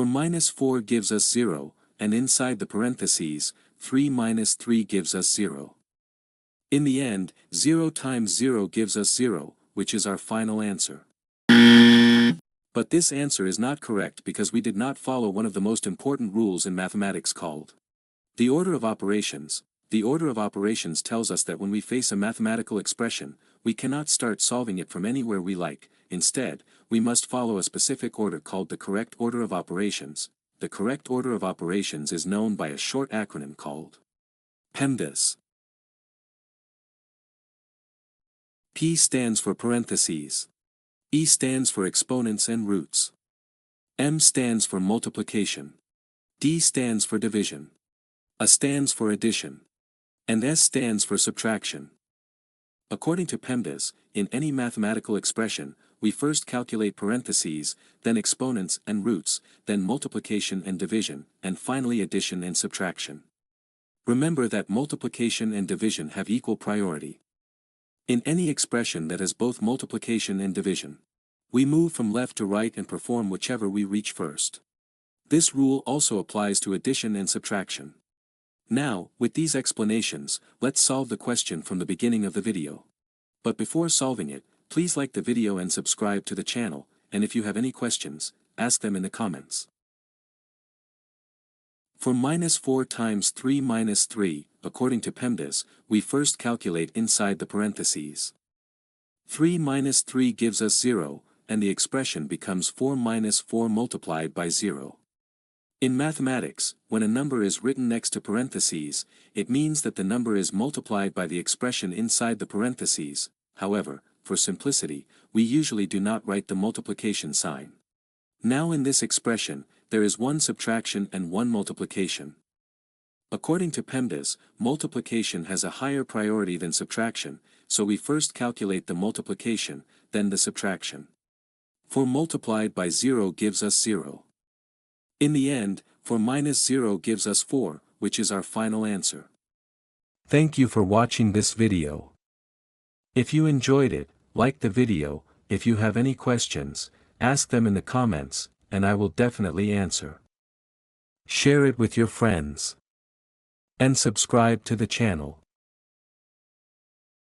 For minus 4 gives us 0, and inside the parentheses, 3 minus 3 gives us 0. In the end, 0 times 0 gives us 0, which is our final answer. But this answer is not correct because we did not follow one of the most important rules in mathematics called the order of operations. The order of operations tells us that when we face a mathematical expression, we cannot start solving it from anywhere we like. Instead, we must follow a specific order called the correct order of operations. The correct order of operations is known by a short acronym called PEMDAS. P stands for parentheses. E stands for exponents and roots. M stands for multiplication. D stands for division. A stands for addition. And S stands for subtraction. According to PEMDAS, in any mathematical expression, we first calculate parentheses, then exponents and roots, then multiplication and division, and finally addition and subtraction. Remember that multiplication and division have equal priority. In any expression that has both multiplication and division, we move from left to right and perform whichever we reach first. This rule also applies to addition and subtraction. Now, with these explanations, let's solve the question from the beginning of the video. But before solving it, please like the video and subscribe to the channel, and if you have any questions, ask them in the comments. For minus 4 times 3 minus 3, according to PEMDAS, we first calculate inside the parentheses. 3 minus 3 gives us 0, and the expression becomes 4 minus 4 multiplied by 0. In mathematics, when a number is written next to parentheses, it means that the number is multiplied by the expression inside the parentheses. However, for simplicity, we usually do not write the multiplication sign. Now in this expression, there is one subtraction and one multiplication. According to PEMDAS, multiplication has a higher priority than subtraction, so we first calculate the multiplication, then the subtraction. 4 multiplied by 0 gives us 0. In the end, 4 minus 0 gives us 4, which is our final answer. Thank you for watching this video. If you enjoyed it, like the video. If you have any questions, ask them in the comments, and I will definitely answer. Share it with your friends. And subscribe to the channel.